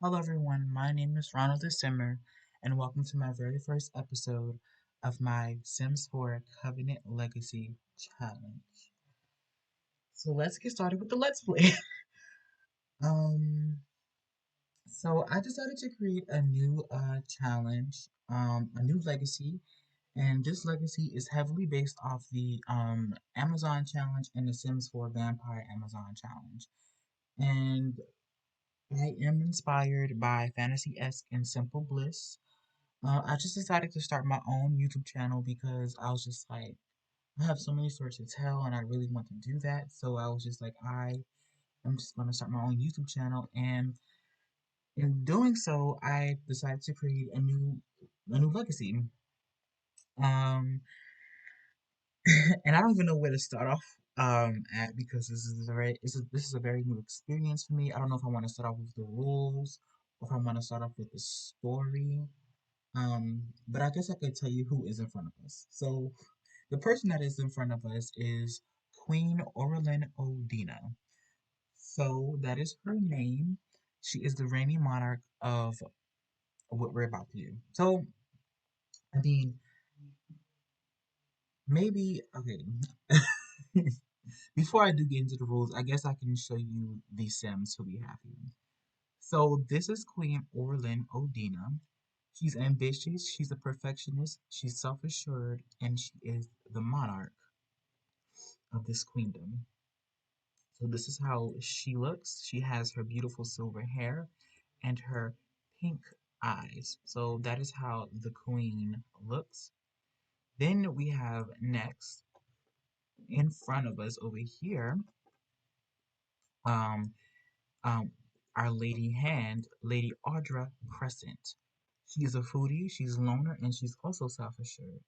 Hello, everyone. My name is Ronald the Simmer, and welcome to my very first episode of my Sims 4 Covenant Legacy Challenge. So let's get started with the Let's Play. um, so I decided to create a new challenge, a new legacy, and this legacy is heavily based off the Amazon challenge and the Sims 4 Vampire Amazon challenge. And I am inspired by Fantasy-esque and Simple Bliss. I just decided to start my own YouTube channel because I was just like, I have so many stories to tell and I really want to do that. So I was just like, I am just going to start my own YouTube channel. And in doing so, I decided to create a new legacy. Um, and I don't even know where to start off at because this is a very new experience for me. I don't know if I want to start off with the rules or if I want to start off with the story. But I guess I could tell you who is in front of us. So the person that is in front of us is Queen Orlin Odina. So that is her name. She is the reigning monarch of what we're about to do. So, I mean, maybe, okay. Before I do get into the rules, I guess I can show you the Sims who we have here. So this is Queen Orlin Odina. She's ambitious, she's a perfectionist, she's self-assured, and she is the monarch of this queendom. So this is how she looks. She has her beautiful silver hair and her pink eyes. So that is how the queen looks. Then we have next in front of us over here, um, um, our lady hand, Lady Audra Crescent. She's a foodie, she's a loner, and she's also self-assured.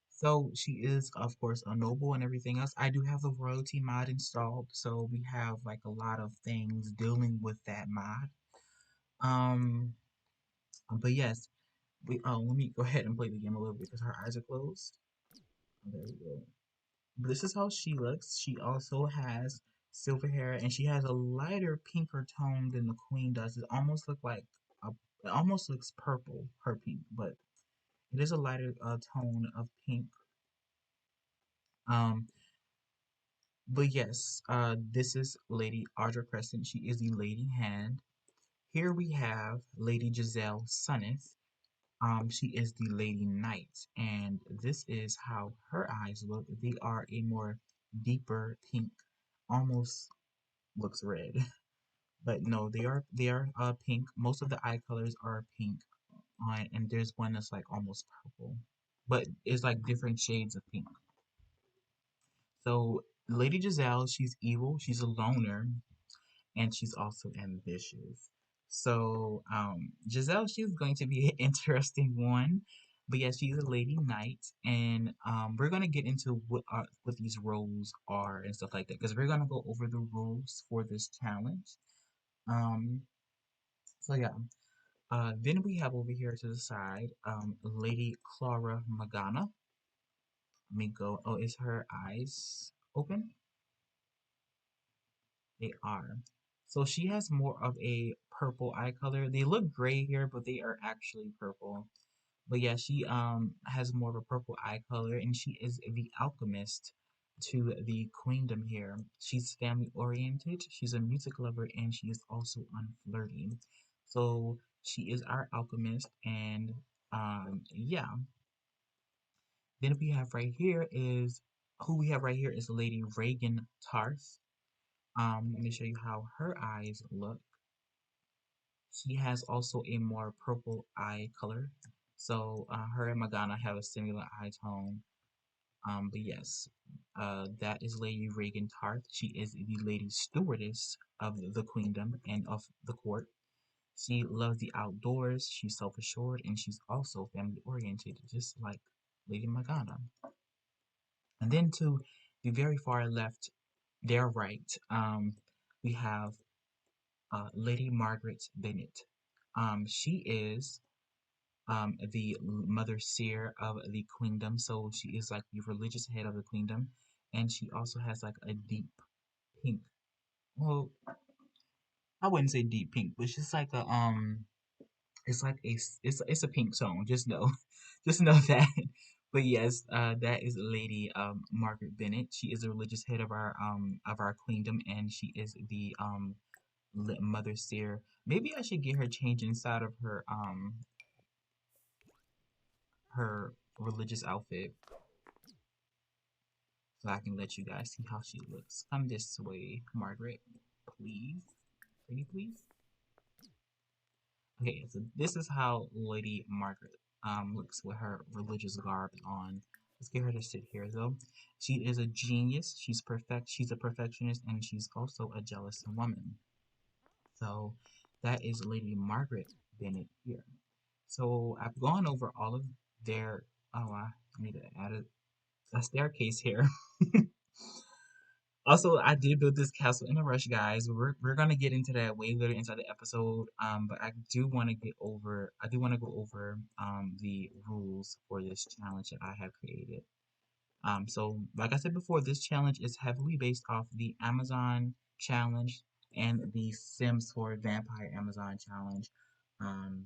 So she is, of course, a noble and everything else. I do have the royalty mod installed, so we have like a lot of things dealing with that mod. Um, but yes, we let me go ahead and play the game a little bit because her eyes are closed. There we go. This is how she looks. She also has silver hair and she has a lighter pinker tone than the queen does. It almost looks purple, her pink, but it is a lighter tone of pink. Um, But yes, this is Lady Audra Crescent. She is the Lady Hand. Here we have Lady Giselle Sunneth. She is the Lady Knight, and this is how her eyes look. They are a more deeper pink, almost looks red, but no, they are pink. Most of the eye colors are pink, and there's one that's like almost purple, but it's like different shades of pink. So Lady Giselle, she's evil. She's a loner and she's also ambitious. So Giselle, she's going to be an interesting one. But yeah, she's a lady knight, and we're gonna get into what these roles are and stuff like that because we're gonna go over the rules for this challenge. Um, so yeah, then we have over here to the side, Lady Clara Magana. Let me go. Oh, is her eyes open? They are. So she has more of a purple eye color. They look gray here, but they are actually purple. But yeah, she has more of a purple eye color, and she is the alchemist to the queendom here. She's family oriented, she's a music lover, and she is also unflirting. So she is our alchemist, and yeah. Then we have right here is who we have right here is Lady Reagan Tarth. Let me show you how her eyes look. She has also a more purple eye color. So her and Magana have a similar eye tone. But yes, that is Lady Reagan Tarth. She is the Lady Stewardess of the Queendom and of the court. She loves the outdoors, she's self-assured, and she's also family-oriented, just like Lady Magana. And then to the very far left, their right, we have Lady Margaret Bennett. She is the mother seer of the queendom, so she is like the religious head of the queendom, and she also has like a deep pink. Well, I wouldn't say deep pink, but it's just like a it's like it's a pink tone. Just know, just know that. But yes, that is Lady Margaret Bennett. She is the religious head of our queendom, and she is the mother seer. Maybe I should get her changed inside of her religious outfit so I can let you guys see how she looks. Come this way, Margaret, please. Pretty please. Okay, so this is how Lady Margaret looks with her religious garb on. Let's get her to sit here though. She is a genius. She's a perfectionist, and she's also a jealous woman. So that is Lady Margaret Bennett here. So I've gone over all of their. Oh, I need to add a staircase here. Also, I did build this castle in a rush, guys. We're gonna get into that way later inside the episode. But I do want to go over the rules for this challenge that I have created. So like I said before, this challenge is heavily based off the Amazon challenge and the Sims 4 Vampire Amazon challenge. Um,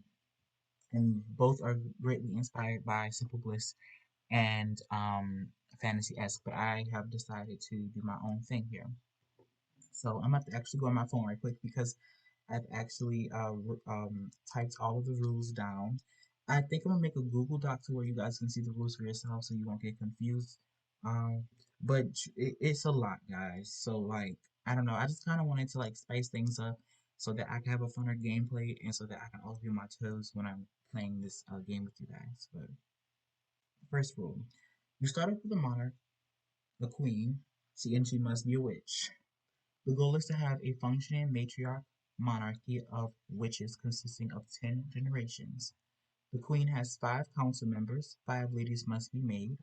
and both are greatly inspired by Simple Bliss and Fantasy-esque, but I have decided to do my own thing here. So I'm about to actually go on my phone right quick because I've actually typed all of the rules down. I think I'm gonna make a Google Doc to where you guys can see the rules for yourself so you won't get confused. Um, but it's a lot, guys. So like, I don't know. I just kind of wanted to like spice things up so that I can have a funner gameplay and so that I can always be on my toes when I'm playing this game with you guys. But first rule, you start off with the monarch, the queen. She must be a witch. The goal is to have a functioning matriarch monarchy of witches consisting of 10 generations. The queen has 5 council members, 5 ladies must be made.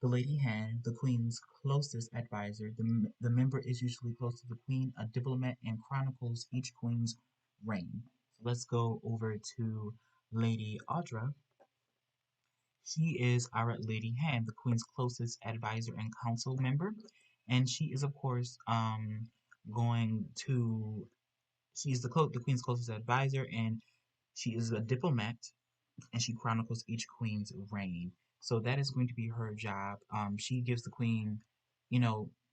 The lady hand, the queen's closest advisor, the member is usually close to the queen, a diplomat, and chronicles each queen's reign. So let's go over to Lady Audra. She is our lady hand, the queen's closest advisor and council member, and she is of course going to she's the queen's closest advisor, and she is a diplomat, and she chronicles each queen's reign. So that is going to be her job. She gives the queen,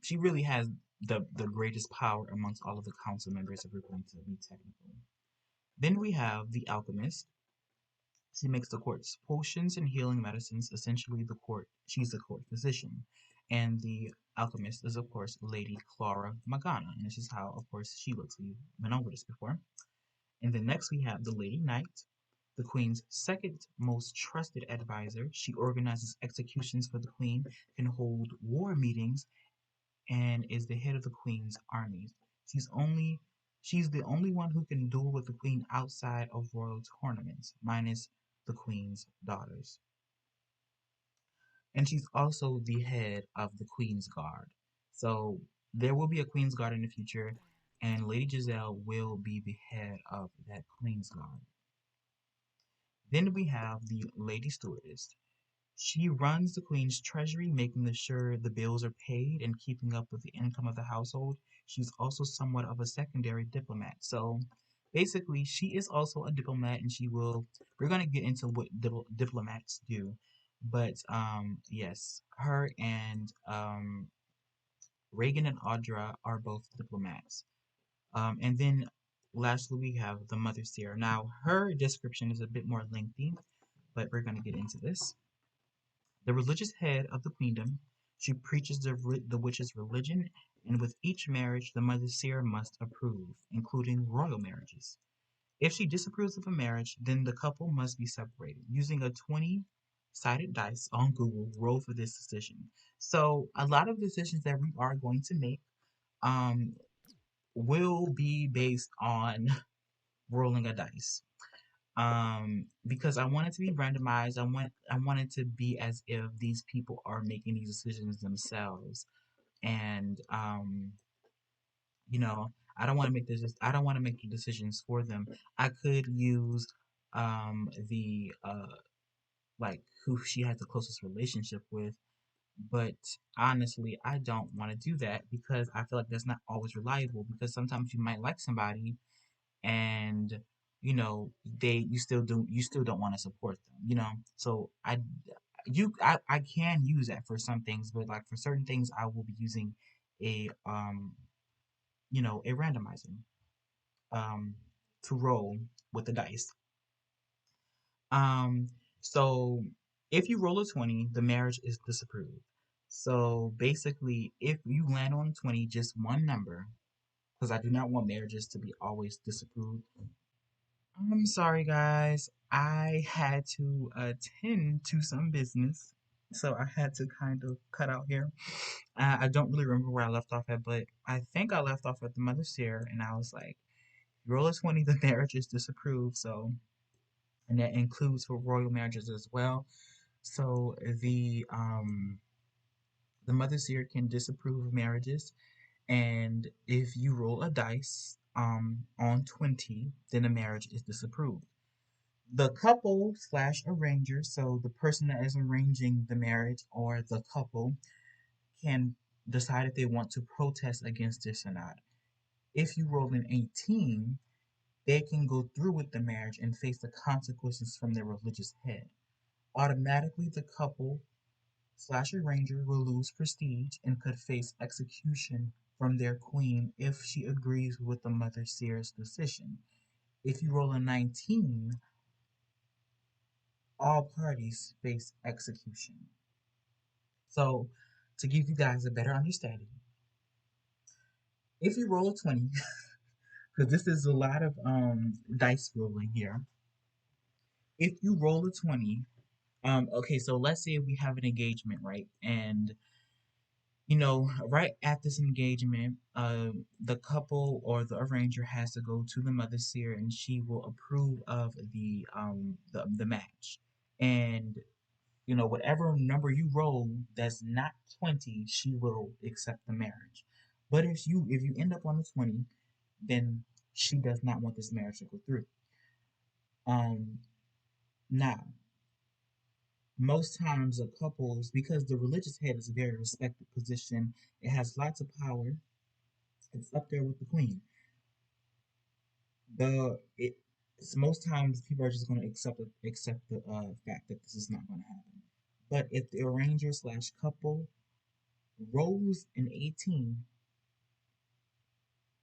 she really has the greatest power amongst all of the council members if we're going to be technical. Then we have the alchemist. She makes the court's potions and healing medicines. Essentially, she's the court physician. And the alchemist is, of course, Lady Clara Magana. And this is how, of course, she looks. We've been over this before. And then next we have the Lady Knight, the Queen's second most trusted advisor. She organizes executions for the Queen, can hold war meetings, and is the head of the Queen's armies. She's only she's the only one who can duel with the Queen outside of royal tournaments, minus the Queen's daughters. And she's also the head of the Queen's Guard. So there will be a Queen's Guard in the future, and Lady Giselle will be the head of that Queen's Guard. Then we have the Lady Stewardess. She runs the Queen's treasury, making sure the bills are paid and keeping up with the income of the household. She's also somewhat of a secondary diplomat. So basically, she is also a diplomat, and we're going to get into what diplomats do. But yes, her and Reagan and Audra are both diplomats. And then lastly, we have the Mother Seer. Now, her description is a bit more lengthy, but we're going to get into this. The religious head of the queendom, she preaches the witch's religion, and with each marriage, the Mother Seer must approve, including royal marriages. If she disapproves of a marriage, then the couple must be separated. Using a 20-sided dice on Google, roll for this decision. So, a lot of decisions that we are going to make um, will be based on rolling a dice. Because I want it to be randomized. I want it to be as if these people are making these decisions themselves. And I don't want to make this. I don't want to make the decisions for them. I could use the like who she has the closest relationship with, but honestly, I don't want to do that because I feel like that's not always reliable. Because sometimes you might like somebody, and you still don't want to support them, so I can use that for some things, but like for certain things I will be using a a randomizer um to roll with the dice. um so if you roll a 20, the marriage is disapproved. So basically, if you land on 20, just one number, because I do not want marriages to be always disapproved. I'm sorry, guys. I had to attend to some business, so I had to kind of cut out here. I don't really remember where I left off at, but I think I left off at the mother's here, and I was like, roll a 20, the marriage is disapproved. So, and that includes for royal marriages as well. So the mother's here can disapprove of marriages, and if you roll a dice on 20, then the marriage is disapproved. The couple slash arranger, so the person that is arranging the marriage or the couple, can decide if they want to protest against this or not. If you roll an 18, they can go through with the marriage and face the consequences from their religious head. Automatically, the couple slash arranger will lose prestige and could face execution from their queen if she agrees with the mother seer's decision. If you roll a 19, all parties face execution. So, to give you guys a better understanding, if you roll a 20, because this is a lot of dice rolling here. If you roll a 20, okay, so let's say we have an engagement, right? And right at this engagement, the couple or the arranger has to go to the mother seer, and she will approve of the match. And whatever number you roll that's not 20, she will accept the marriage. But if you end up on the 20, then she does not want this marriage to go through. Um, Now, most times the couples, because the religious head is a very respected position, it has lots of power. It's up there with the queen. It's most times people are just going to accept the fact that this is not going to happen. But if the arranger slash couple rolls an 18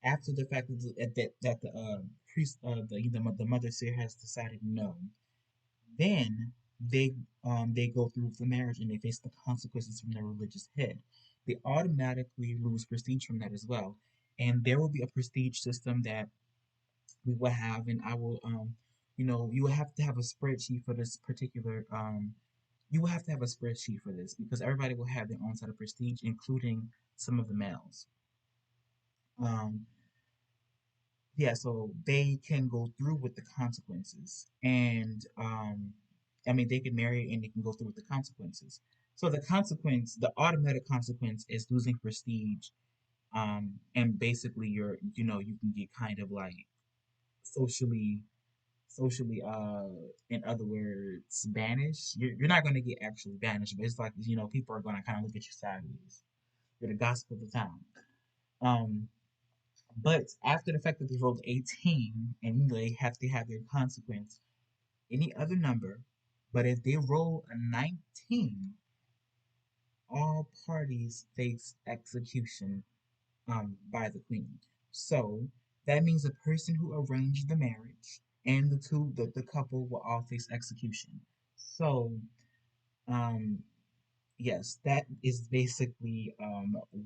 after the fact that the priest the mother seer has decided no, then they go through with the marriage and they face the consequences from their religious head. They automatically lose prestige from that as well, and there will be a prestige system that we will have, and I will you will have to have a spreadsheet for this particular you will have to have a spreadsheet for this because everybody will have their own set of prestige, including some of the males. Um, yeah, so they can go through with the consequences, and I mean they can marry and they can go through with the consequences. So the automatic consequence is losing prestige, and basically you can get kind of like socially socially in other words banished. You're not going to get actually banished, but it's like people are going to kind of look at you sideways. You're the gospel of the town. um but after the fact that they rolled 18 and they have to have their consequence, any other number, but if they roll a 19, all parties face execution by the queen. So that means the person who arranged the marriage and the couple will all face execution. So um, yes, that is basically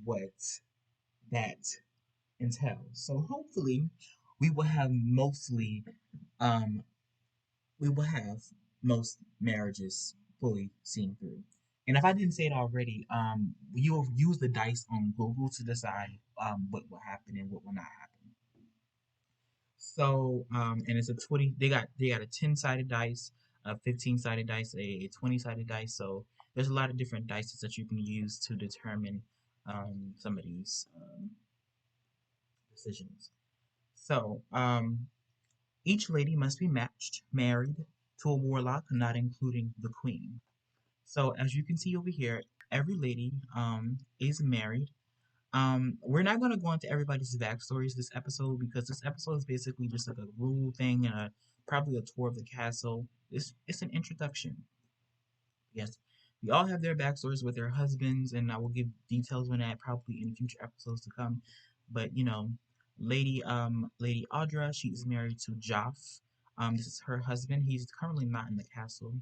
what that entails. So hopefully we will have mostly um, we will have most marriages fully seen through. And if I didn't say it already, you'll use the dice on Google to decide what will happen and what will not happen. So, and it's a 20. They got a 10-sided dice, a 15-sided dice, a 20-sided dice. So there's a lot of different dices that you can use to determine some of these decisions. So, each lady must be matched, married to a warlock, not including the queen. So as you can see over here, every lady is married. We're not gonna go into everybody's backstories this episode because this episode is basically just like a rule thing and probably a tour of the castle. It's an introduction. Yes, we all have their backstories with their husbands, and I will give details on that probably in future episodes to come. But Lady Audra, she is married to Joff. This is her husband. He's currently not in the castle.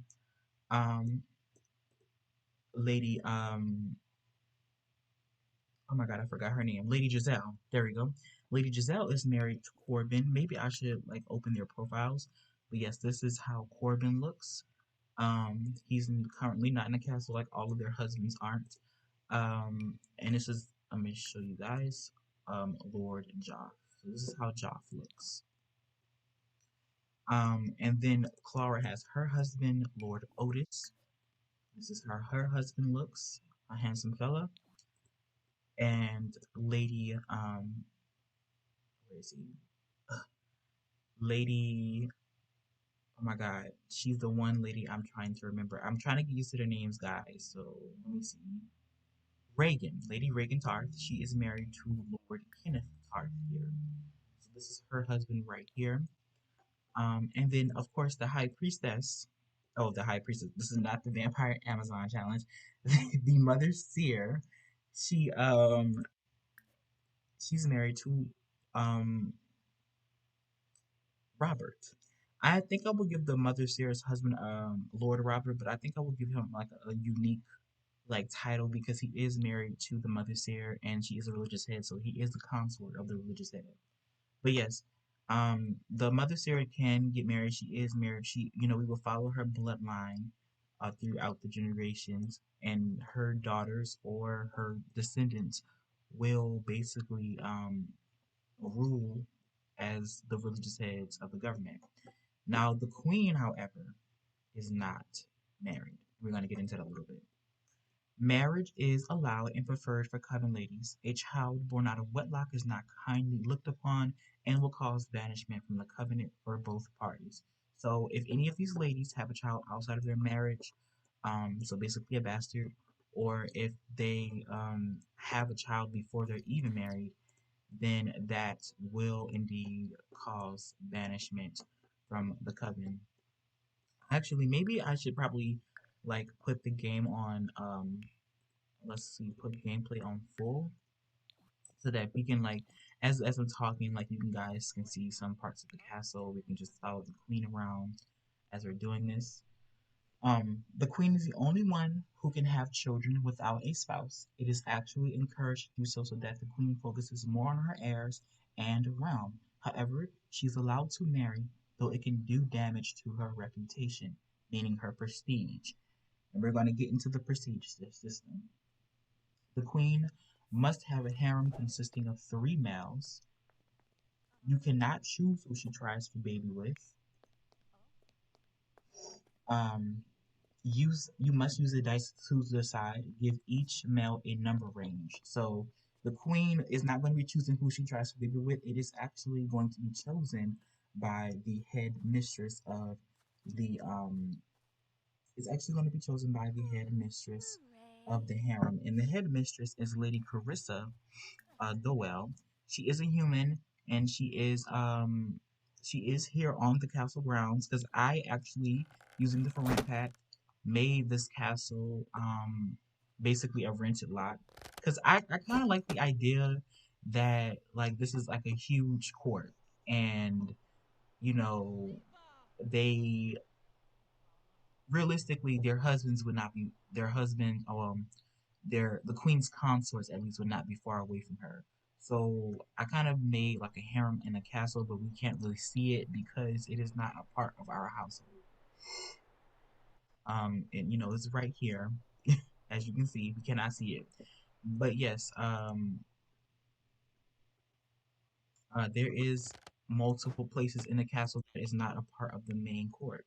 Um, Lady oh my god, I forgot her name. Lady Giselle. There we go. Lady Giselle is married to Corbin. Maybe I should like open their profiles. But yes, this is how Corbin looks. He's currently not in the castle like all of their husbands aren't. And this is I'm gonna show you guys. Lord Joff. So this is how Joff looks. And then Clara has her husband, Lord Otis. This is how her husband looks, a handsome fella. And Lady where is he? Lady oh my god, she's the one lady I'm trying to remember. I'm trying to get used to the names, guys. So let me see. Reagan, Lady Reagan Tarth. She is married to Lord Kenneth Tarth here. So this is her husband right here. And then of course the High Priestess. Oh, the High Priestess. This is not the Vampire Amazon Challenge. The Mother Seer. She she's married to um Robert. I think I will give the Mother Seer's husband Lord Robert, but I think I will give him like a unique like title because he is married to the Mother Seer and she is a religious head, so he is the consort of the religious head. But yes, the Mother Seer can get married. She is married. We will follow her bloodline throughout the generations, and her daughters or her descendants will basically rule as the religious heads of the government. Now, the queen, however, is not married. We're going to get into that a little bit. Marriage is allowed and preferred for coven ladies. A child born out of wedlock is not kindly looked upon and will cause banishment from the covenant for both parties. So, if any of these ladies have a child outside of their marriage, so basically a bastard, or if they have a child before they're even married, then that will indeed cause banishment from the coven. Actually, maybe I should probably like put the game on let's see, put gameplay on full so that we can like as I'm talking, like you guys can see some parts of the castle. We can just follow the queen around as we're doing this. The queen is the only one who can have children without a spouse. It is actually encouraged to do so that the queen focuses more on her heirs and realm. However, she's allowed to marry, though it can do damage to her reputation, meaning her prestige. And we're going to get into the prestige system. The queen must have a harem consisting of 3 males. You cannot choose who she tries to baby with. Um, you must use the dice to decide. Give each male a number range. So the queen is not going to be choosing who she tries to baby with. It is actually going to be chosen by the head mistress of the It's actually going to be chosen by the head mistress of the harem, and the head mistress is Lady Carissa Doel. She is a human, and she is here on the castle grounds because I actually using the for rent pack made this castle basically a rented lot because I kind of like the idea that like this is like a huge court and you know they realistically their husbands would not be their husband the queen's consorts at least would not be far away from her. So I kind of made like a harem in a castle, but we can't really see it because it is not a part of our household. And it's right here, as you can see. We cannot see it, but yes, there is multiple places in the castle that is not a part of the main court.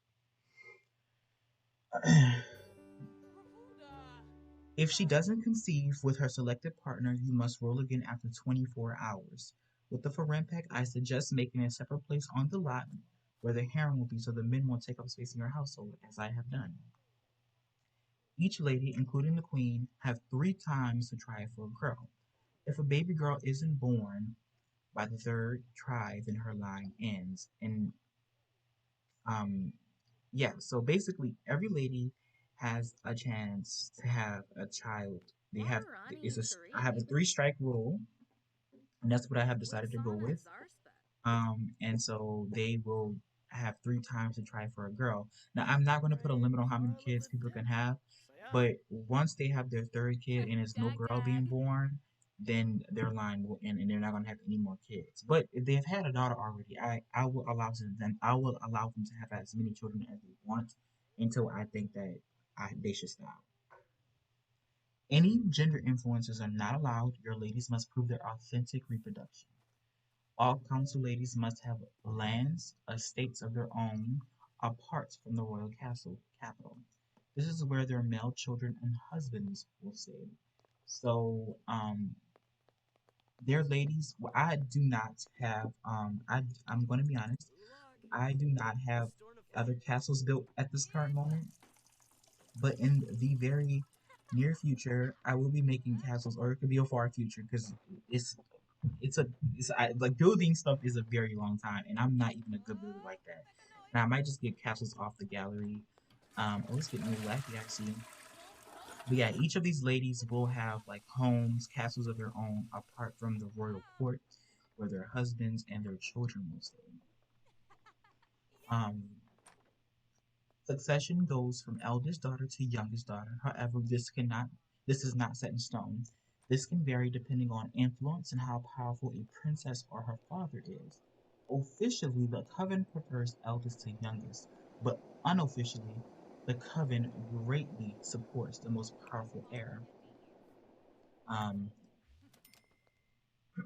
If she doesn't conceive with her selected partner, you must roll again after 24 hours. With the for pack, I suggest making a separate place on the lot where the harem will be so the men won't take up space in your household, as I have done. Each lady, including the queen, have 3 times to try for a girl. If a baby girl isn't born by the third try, then her line ends. And um, yeah, so basically, every lady has a chance to have a child. They have it's a I have a three strike rule, and that's what I have decided to go with. And so they will have three times to try for a girl. Now, I'm not going to put a limit on how many kids people can have, but once they have their third kid and there's no girl being born, then their line will end and they're not going to have any more kids. But if they've had a daughter already, I will allow them to have as many children as they want until I think that they should stop. Any gender influences are not allowed. Your ladies must prove their authentic reproduction. All council ladies must have lands, estates of their own, apart from the royal castle capital. This is where their male children and husbands will stay. So, their ladies, well, I do not have, I'm going to be honest, I do not have other castles built at this current moment, but in the very near future, I will be making castles, or it could be a far future because it's it's a like building stuff is a very long time, and I'm not even a good builder like that. Now I might just get castles off the gallery. Oh, it's getting a little laggy, I see. But yeah, each of these ladies will have like homes, castles of their own, apart from the royal court, where their husbands and their children will stay. Um, Succession goes from eldest daughter to youngest daughter. However, this is not set in stone. This can vary depending on influence and how powerful a princess or her father is. Officially, the coven prefers eldest to youngest, but unofficially, the coven greatly supports the most powerful heir. Um,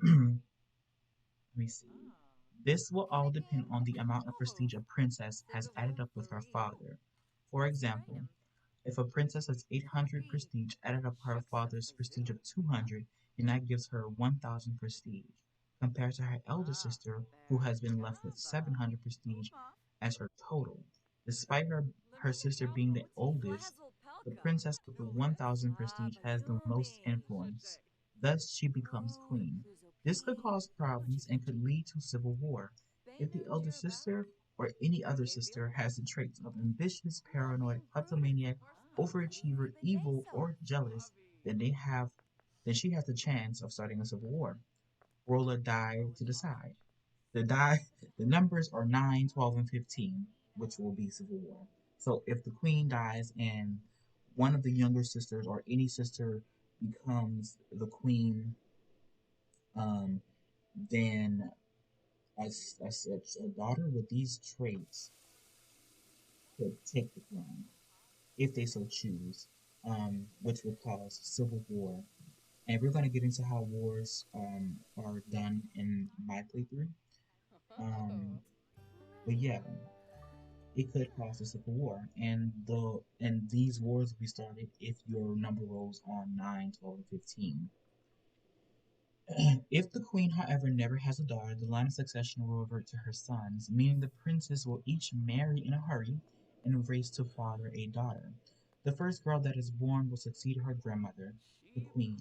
let me see. This will all depend on the amount of prestige a princess has added up with her father. For example, if a princess has 800 prestige added up her father's prestige of 200, then that gives her 1000 prestige, compared to her elder sister, who has been left with 700 prestige as her total. Despite her sister being the oldest, the princess with the 1000 prestige has the most influence. Thus, she becomes queen. This could cause problems and could lead to civil war. If the elder sister or any other sister has the traits of ambitious, paranoid, kleptomaniac, overachiever, evil, or jealous, then they have then she has a chance of starting a civil war. Roll a die to decide. The numbers are 9, 12, and 15, which will be civil war. So if the queen dies and one of the younger sisters or any sister becomes the queen, um, then a daughter with these traits could take the throne if they so choose, which would cause civil war. And we're going to get into how wars are done in my playthrough. Um, but yeah, it could cause a civil war, and these wars will be started if your number rolls on 9, 12, and 15. If the queen, however, never has a daughter, the line of succession will revert to her sons, meaning the princes will each marry in a hurry and race to father a daughter. The first girl that is born will succeed her grandmother, the queen.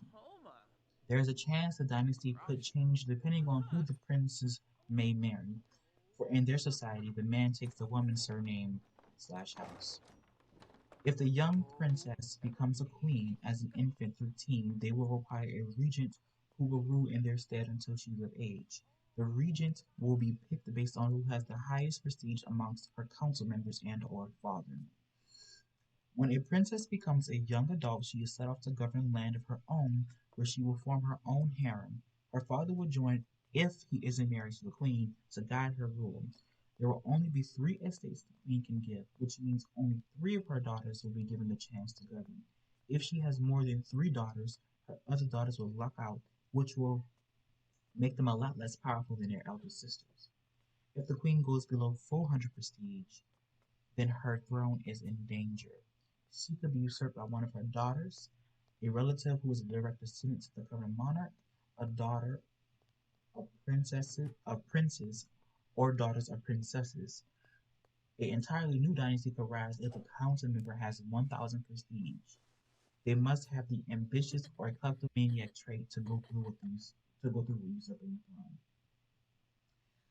There is a chance the dynasty could change depending on who the princes may marry, for in their society, the man takes the woman's surname slash house. If the young princess becomes a queen as an infant 13, they will require a regent who will rule in their stead until she is of age. The regent will be picked based on who has the highest prestige amongst her council members and or father. When a princess becomes a young adult, she is set off to govern land of her own, where she will form her own harem. Her father will join if he isn't married to the queen to guide her rule. There will only be 3 estates the queen can give, which means only 3 of her daughters will be given the chance to govern. If she has more than 3 daughters, her other daughters will luck out, which will make them a lot less powerful than their elder sisters. If the queen goes below 400 prestige, then her throne is in danger. She could be usurped by one of her daughters, a relative who is a direct descendant to the current monarch, a daughter of princes, or daughters of princesses. An entirely new dynasty could rise if a council member has 1000 prestige. They must have the ambitious or kleptomaniac trait to go through usurping the throne.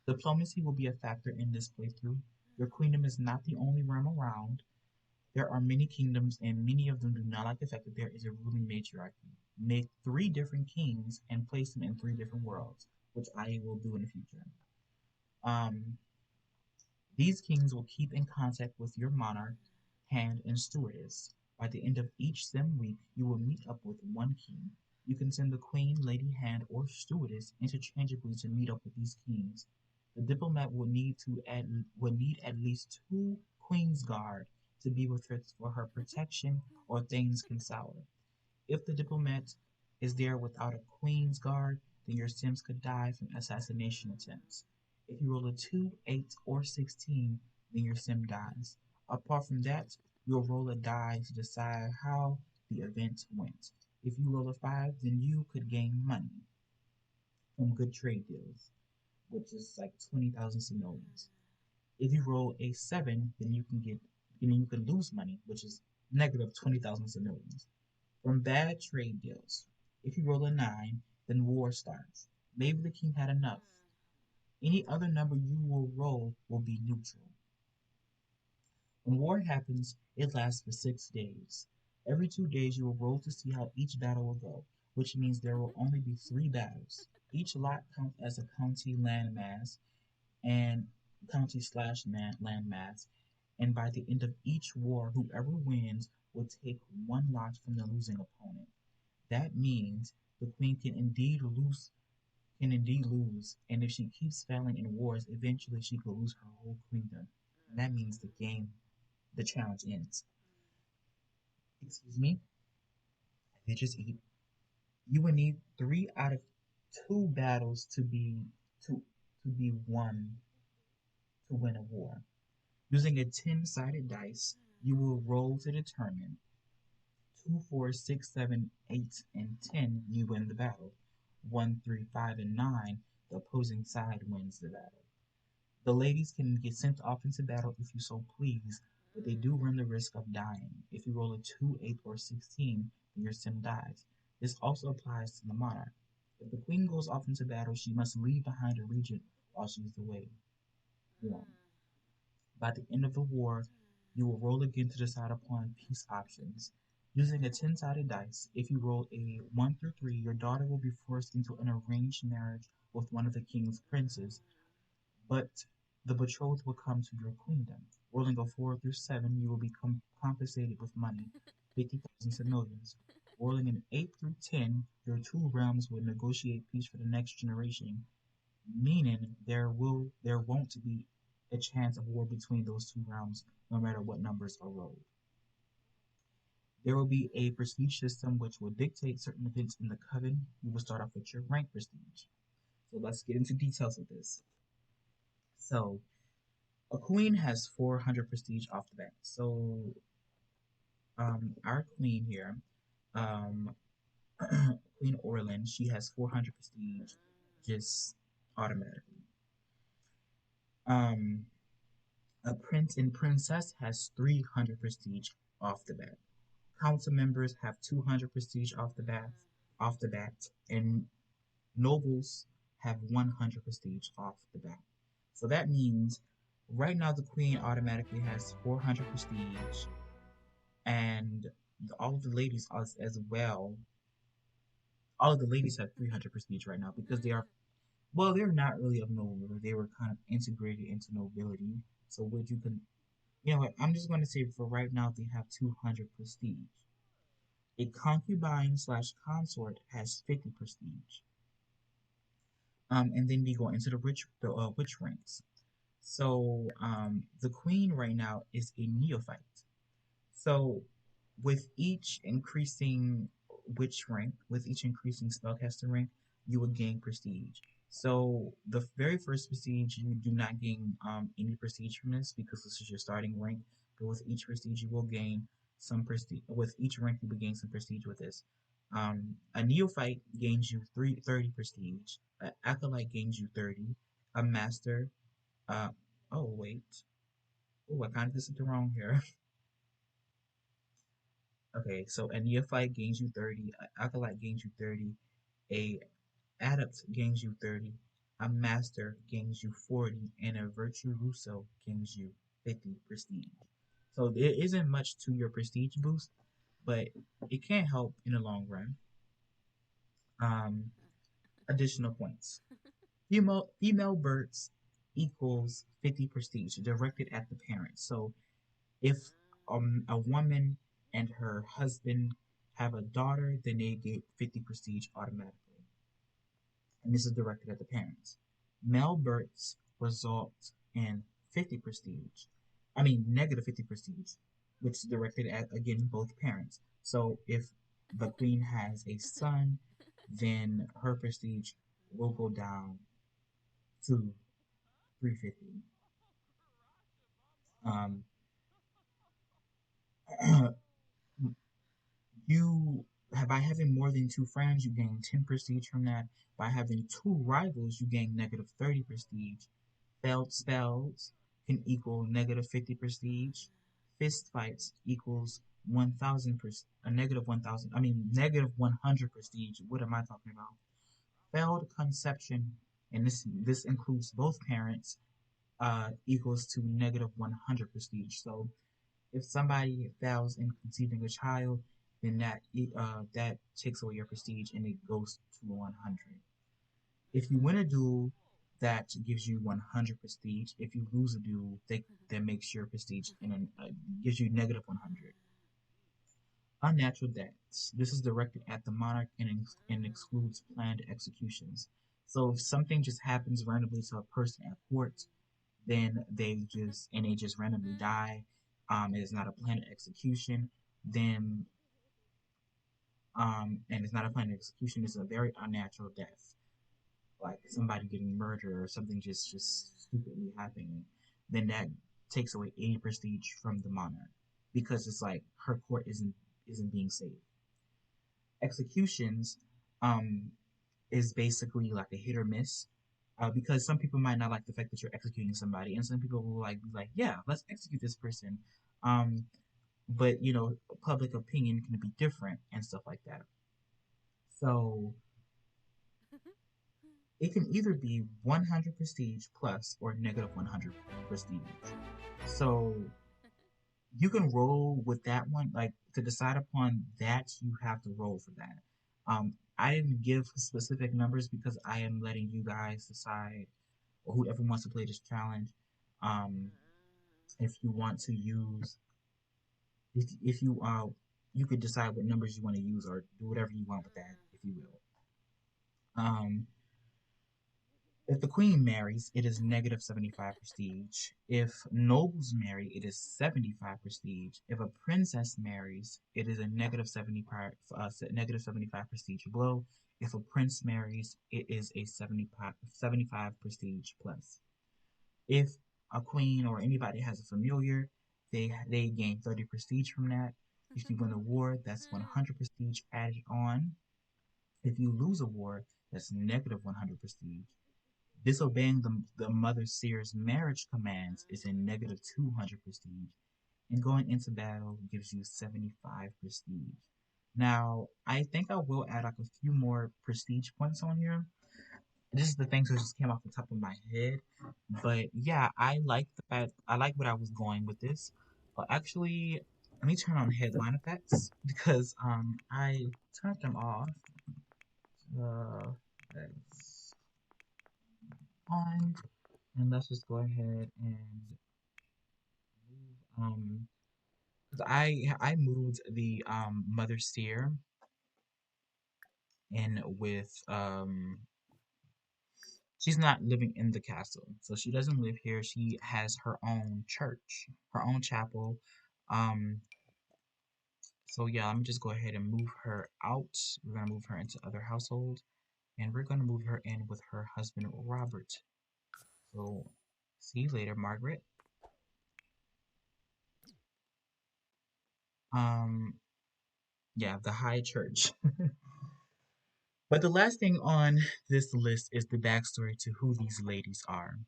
Diplomacy will be a factor in this playthrough. Your queendom is not the only realm around. There are many kingdoms, and many of them do not like the fact that there is a ruling matriarchy. Make three different kings and place them in three different worlds, which I will do in the future. Um, these kings will keep in contact with your monarch, hand, and stewardess. By the end of each sim week, you will meet up with one king. You can send the queen, lady, hand, or stewardess interchangeably to meet up with these kings. The diplomat will need at least two queen's guard to be with her for her protection, or things can sour. If the diplomat is there without a queen's guard, then your Sims could die from assassination attempts. If you roll a 2, 8, or 16, then your Sim dies. Apart from that, you'll roll a die to decide how the event went. If you roll a 5, then you could gain money from good trade deals, which is like 20,000 simoleons. If you roll a 7, then you can lose money, which is negative 20,000 simoleons from bad trade deals. If you roll a 9, then war starts. Maybe the king had enough. Any other number you will roll will be neutral. When war happens, it lasts for 6 days. Every 2 days, you will roll to see how each battle will go, which means there will only be 3 battles. Each lot counts as a county landmass and county/landmass, and by the end of each war, whoever wins will take one lot from the losing opponent. That means the queen can indeed lose, and if she keeps failing in wars, eventually she could lose her whole kingdom. And that means the challenge ends. Excuse me, I did just eat. You would need 3 out of 2 battles to be won to win a war. Using a 10-sided dice, you will roll to determine 2, 4, 6, 7, 8, and 10, you win the battle. 1, 3, 5, and 9, the opposing side wins the battle. The ladies can get sent off into battle if you so please, but they do run the risk of dying. If you roll a 2, 8, or 16, then your sim dies. This also applies to the monarch. If the queen goes off into battle, she must leave behind a regent while she is away. Warm. By the end of the war, you will roll again to decide upon peace options. Using a 10-sided dice, if you roll a 1 through 3, your daughter will be forced into an arranged marriage with one of the king's princes, but the betrothed will come to your queendom. Rolling a 4 through 7, you will become compensated with money, 50,000 simoleons. Rolling an 8 through 10, your two realms will negotiate peace for the next generation, meaning there won't be a chance of war between those two realms, no matter what numbers are rolled. There will be a prestige system which will dictate certain events in the coven. You will start off with your rank prestige. So let's get into details of this. So a queen has 400 prestige off the bat. So our queen here, um, Queen Orlin, she has 400 prestige just automatically. Um, A prince and princess has 300 prestige off the bat. Council members have 200 prestige off the bat, and nobles have 100 prestige off the bat. So that means right now the queen automatically has 400 prestige, and all of the ladies as well. All of the ladies have 300 prestige right now because they're not really of nobility. They were kind of integrated into nobility. So what you can You know what? I'm just going to say for right now they have 200 prestige. A concubine slash consort has 50 prestige. And then we go into the witch ranks. So the queen right now is a neophyte. So with each increasing with each increasing spellcaster rank, you will gain prestige. So the very first prestige, you do not gain any prestige from this because this is your starting rank. But with each prestige, you will gain some prestige. With each rank, you will gain some prestige with this. A neophyte gains you 30 prestige. An acolyte gains you 30. A master, uh, oh, wait. Oh, I kind of did something wrong here. Okay, so a neophyte gains you 30, an acolyte gains you 30, a adept gains you 30, a master gains you 40, and a virtuoso gains you 50 prestige. So there isn't much to your prestige boost, but it can help in the long run. Um, Additional points. Female births equals 50 prestige, directed at the parents. So if a woman and her husband have a daughter, then they get 50 prestige automatically. And this is directed at the parents. Male births result in 50 prestige. I mean, negative 50 prestige, which is directed at, again, both parents. So if the queen has a son, then her prestige will go down to 350. Um, you by having more than two friends, you gain 10 prestige from that. By having two rivals, you gain negative 30 prestige. Failed spells can equal negative 50 prestige. Fist fights equals 1,000 a negative 1,000. I mean negative 100 prestige. What am I talking about? Failed conception, and this includes both parents, equals to negative 100 prestige. So if somebody fails in conceiving a child, then that takes away your prestige and it goes to 100. If you win a duel, that gives you 100 prestige. If you lose a duel, that makes your prestige and gives you negative 100. Unnatural deaths. This is directed at the monarch and excludes planned executions. So if something just happens randomly to a person at court, then they just randomly die. It is not a planned execution. Then and it's not a planned execution. It's a very unnatural death, like somebody getting murdered or something just stupidly happening. Then that takes away 80 prestige from the monarch because it's like her court isn't being safe. Executions um is basically like a hit or miss. Because some people might not like the fact that you're executing somebody, and some people will like be like, "Yeah, let's execute this person." Um, but public opinion can be different and stuff like that. So it can either be 100 prestige plus or negative 100 prestige. So you can roll with that one. Like to decide upon that, you have to roll for that. I didn't give specific numbers because I am letting you guys decide, or whoever wants to play this challenge. Um, if you want to use, if you could decide what numbers you want to use or do whatever you want with that, if you will. Um, If the queen marries, it is negative 75 prestige. If nobles marry, it is 75 prestige. If a princess marries, it is a negative 75 prestige below. If a prince marries, it is a 75 prestige plus. If a queen or anybody has a familiar, they gain 30 prestige from that. If you win a war, that's 100 prestige added on. If you lose a war, that's negative 100 prestige. Disobeying the mother seer's marriage commands is a negative 200 prestige, and going into battle gives you 75 prestige. Now, I think I will add like a few more prestige points on here. This is the things that just came off the top of my head, but yeah, I like what I was going with this. But actually, let me turn on headline effects because I turned them off. That's on, and let's just go ahead and um, 'cause I moved the mother steer in with she's not living in the castle, so she doesn't live here. She has her own church, her own chapel. Um, so yeah, let me just go ahead and move her out. We're gonna move her into other household, and we're gonna move her in with her husband Robert. So see you later, Margaret. Um, yeah, the high church. But the last thing on this list is the backstory to who these ladies are.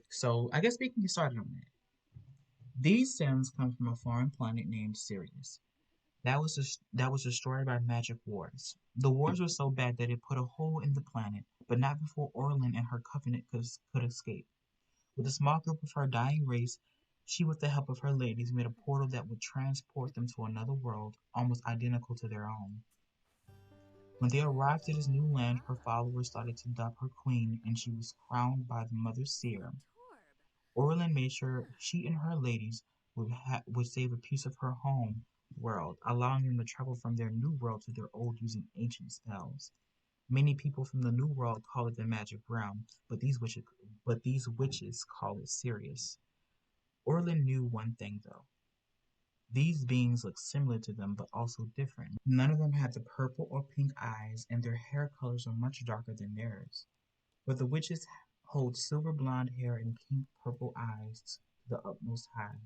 So I guess we can get started on that. These Sims come from a foreign planet named Sirius. That was destroyed by magic wars. The wars were so bad that it put a hole in the planet, but not before Orlin and her covenant could escape. With a small group of her dying race, she, with the help of her ladies, made a portal that would transport them to another world almost identical to their own. When they arrived at this new land, her followers started to dub her queen, and she was crowned by the Mother Seer. Orlin made sure she and her ladies would save a piece of her home world, allowing them to travel from their new world to their old using ancient spells. Many people from the New World call it the Magic Realm, but these witches call it Sirius. Orlin knew one thing though. These beings looked similar to them but also different. None of them had the purple or pink eyes, and their hair colors were much darker than theirs. But the witches hold silver blonde hair and pink purple eyes to the utmost high.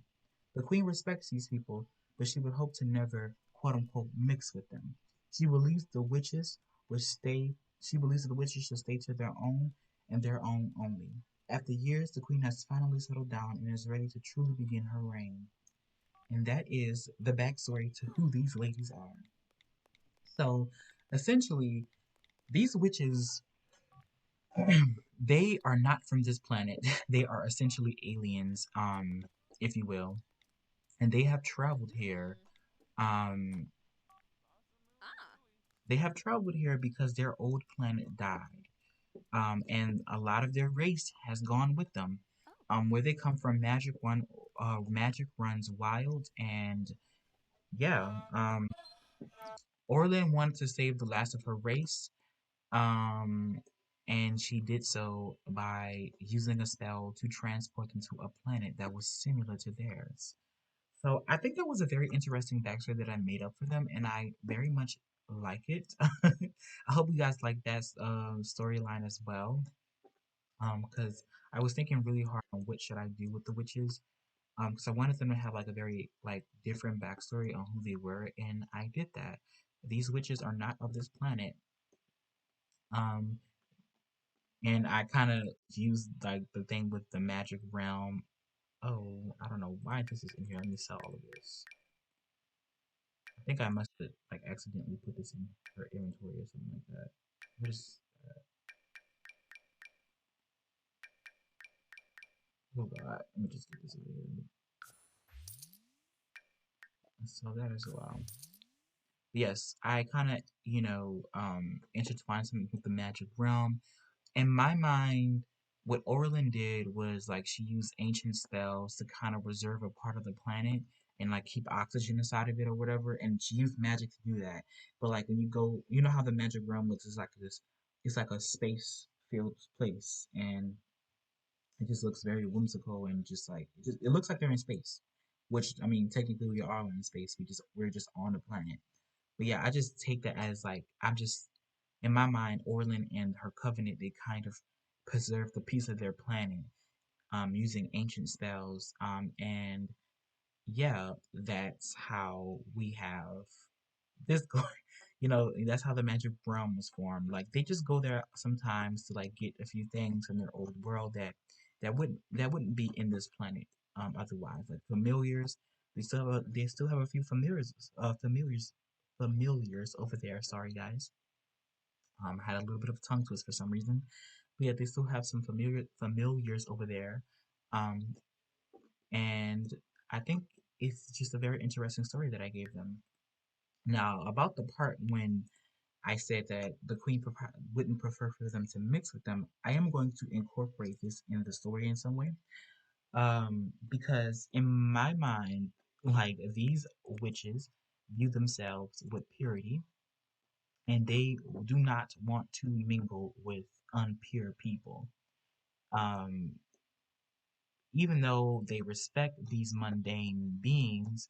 The queen respects these people, but she would hope to never quote unquote mix with them. She believes the witches would stay she believes that the witches should stay to their own and their own only. After years, the queen has finally settled down and is ready to truly begin her reign. And that is the backstory to who these ladies are. So essentially, these witches they are not from this planet. They are essentially aliens, if you will. And they have traveled here. Um, they have traveled here because their old planet died. And a lot of their race has gone with them. Where they come from, magic runs wild, and yeah. Orlin wanted to save the last of her race, um, and she did so by using a spell to transport them to a planet that was similar to theirs. So I think that was a very interesting backstory that I made up for them, and I very much like it. I hope you guys like that storyline as well. Because I was thinking really hard on what should I do with the witches. Because I wanted them to have like a very like different backstory on who they were, and I did that. These witches are not of this planet. Um, and I kind of used like the thing with the magic realm. Oh, I don't know why this is in here. Let me sell all of this. I think I must have like accidentally put this in her inventory or something like that. What is oh god, let me just get this over here. So that as well. Yes, I kind of, intertwined something with the magic realm. In my mind, what Orlin did was like she used ancient spells to kind of reserve a part of the planet and like keep oxygen inside of it or whatever, and she used magic to do that. But like when you go, you know how the magic realm looks, it's like a space filled place, and it just looks very whimsical and just like it looks like they're in space. Which I mean, technically we are in space. We're just on the planet. But yeah, I just take that as like I'm just in my mind, Orlin and her covenant they kind of preserved a piece of their planet, using ancient spells. And yeah, that's how we have this going. You know, that's how the magic realm was formed. Like they just go there sometimes to like get a few things from their old world that wouldn't be in this planet otherwise. Like familiars, they still have a few familiars over there. Sorry guys. Had a little bit of tongue twist for some reason. But yeah, they still have some familiars over there. Um, and I think it's just a very interesting story that I gave them. Now, about the part when I said that the queen wouldn't prefer for them to mix with them, I am going to incorporate this in the story in some way. Because in my mind, like these witches view themselves with purity and they do not want to mingle with unpure people. Um, Even though they respect these mundane beings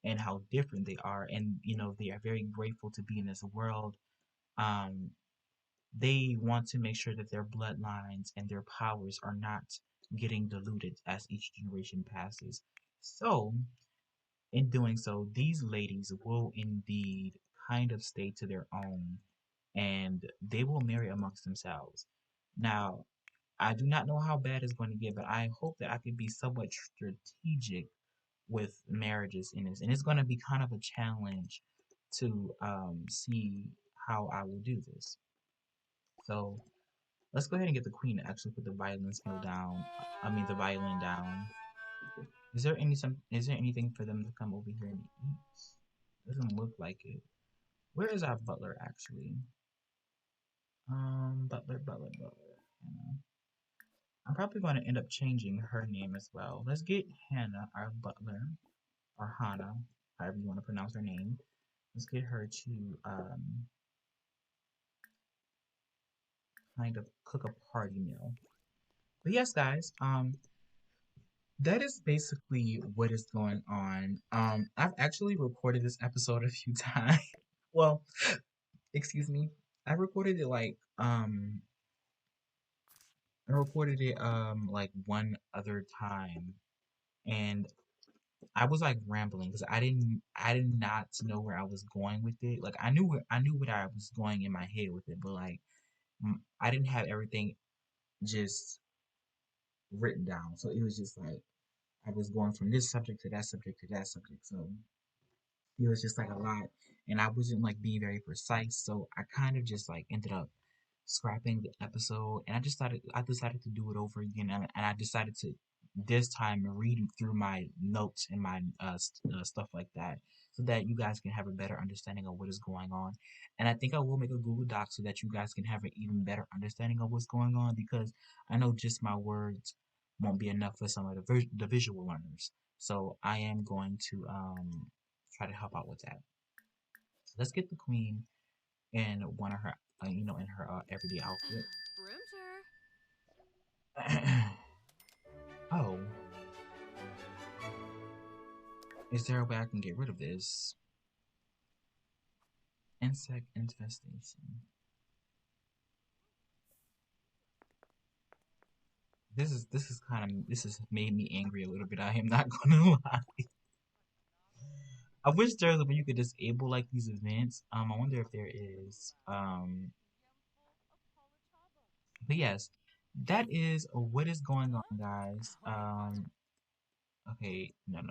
and how different they are, and they are very grateful to be in this world. Um, they want to make sure that their bloodlines and their powers are not getting diluted as each generation passes. So, in doing so, these ladies will indeed kind of stay to their own and they will marry amongst themselves. Now, I do not know how bad it's going to get, but I hope that I can be somewhat strategic with marriages in this, and it's going to be kind of a challenge to see how I will do this. So let's go ahead and get the queen to actually put the violin skill down. I mean the violin down. Is there anything for them to come over here and eat? Doesn't look like it. Where is our butler actually? Butler. Hannah. I'm probably going to end up changing her name as well. Let's get Hannah, our butler, or Hannah, however you want to pronounce her name. Let's get her to kind of cook a party meal. But yes, guys, that is basically what is going on. I've actually recorded this episode a few times. Well, excuse me. I recorded it like one other time, and I was like rambling because I did not know where I was going with it. Like I knew what I was going in my head with it, but like I didn't have everything just written down. So it was just like I was going from this subject to that subject to that subject. So it was just like a lot, and I wasn't like being very precise. So I kind of just like ended up scrapping the episode, and I decided to do it over again, and I decided to this time read through my notes and my stuff like that, so that you guys can have a better understanding of what is going on. And I think I will make a Google Doc so that you guys can have an even better understanding of what's going on, because I know just my words won't be enough for some of the visual learners. So I am going to try to help out with that. So let's get the queen in one of her, in her everyday outfit. Room tour. Oh, is there a way I can get rid of this insect infestation? This has made me angry a little bit. I am not gonna lie. I wish there was a way you could disable like these events. I wonder if there is. But yes, that is what is going on, guys. Okay, no.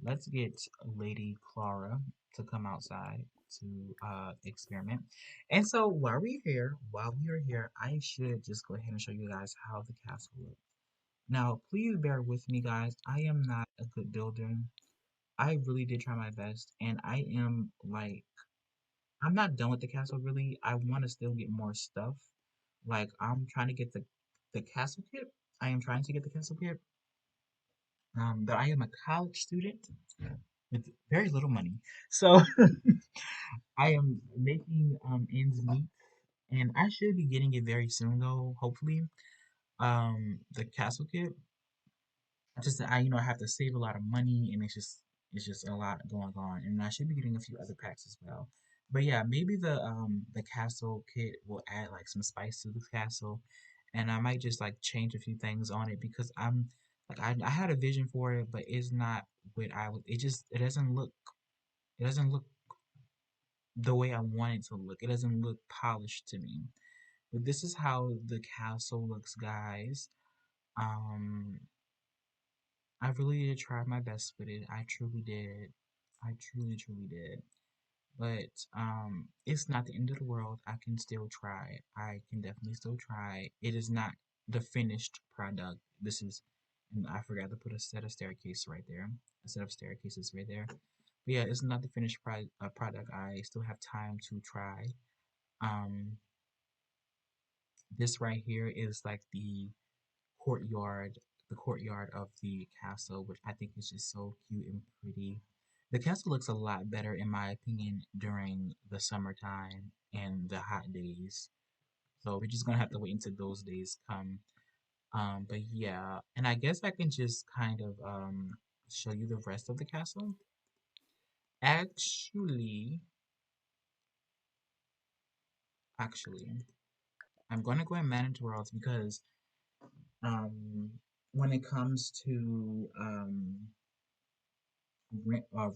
Let's get Lady Clara to come outside to experiment. And so while we are here, I should just go ahead and show you guys how the castle looks. Now, please bear with me, guys. I am not a good builder. I really did try my best, and I am like, I'm not done with the castle really. I want to still get more stuff. Like, I'm trying to get the castle kit. I am trying to get the castle kit. But I am a college student with very little money. So I am making ends meet, and I should be getting it very soon though, hopefully. The castle kit. Just I I have to save a lot of money, and it's just a lot going on, and I should be getting a few other packs as well. But yeah, maybe the castle kit will add like some spice to the castle, and I might just like change a few things on it because I'm like I had a vision for it, but it's not what I would. It doesn't look the way I want it to look. It doesn't look polished to me. But this is how the castle looks, guys. Um, I really did try my best with it. I truly did. I truly did. But it's not the end of the world. I can still try. I can definitely still try. It is not the finished product. This is, and I forgot to put a set of staircase right there. A set of staircases right there. But yeah, it's not the finished product. I still have time to try. Um, this right here is like courtyard, the courtyard of the castle, which I think is just so cute and pretty. The castle looks a lot better, in my opinion, during the summertime and the hot days. So we're just gonna have to wait until those days come. But yeah, and I guess I can just kind of show you the rest of the castle. Actually, actually, I'm gonna go and manage worlds because um when it comes to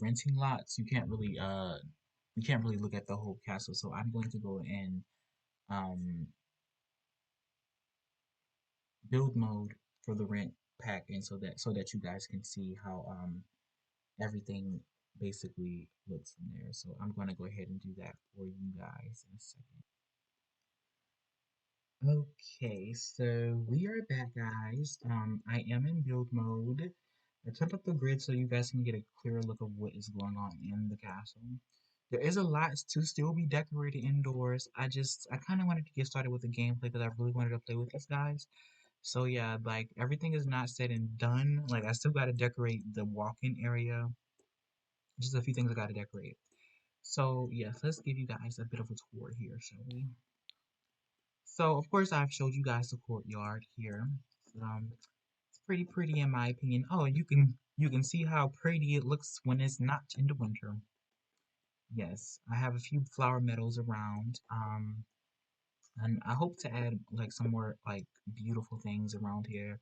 renting lots, you can't really look at the whole castle. So I'm going to go in um build mode for the rent pack in so that you guys can see how everything basically looks from there. So I'm gonna go ahead and do that for you guys in a second. Okay, so we are back, guys. I am in build mode. I turned up the grid so you guys can get a clearer look of what is going on in the castle. There is a lot to still be decorated indoors. I kind of wanted to get started with the gameplay because I really wanted to play with this, guys. So yeah, like everything is not said and done. Like I still got to decorate the walk-in area. Just a few things I got to decorate. So yes, let's give you guys a bit of a tour here, shall we? So of course I've showed you guys the courtyard here. It's pretty pretty in my opinion. Oh, you can see how pretty it looks when it's not in the winter. Yes, I have a few flower meadows around. And I hope to add like some more like beautiful things around here.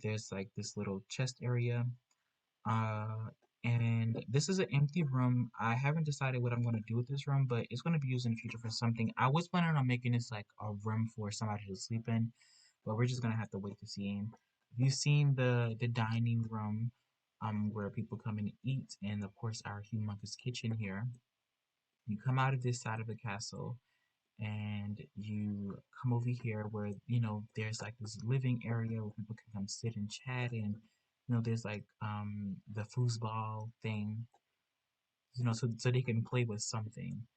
There's like this little chest area. Uh, and this is an empty room. I haven't decided what I'm going to do with this room, but it's going to be used in the future for something. I was planning on making this like a room for somebody to sleep in, but we're just going to have to wait to see. You've seen the dining room, where people come and eat, and of course our humongous kitchen here. You come out of this side of the castle, and you come over here where there's like this living area where people can come sit and chat, and there's like the foosball thing, so they can play with something.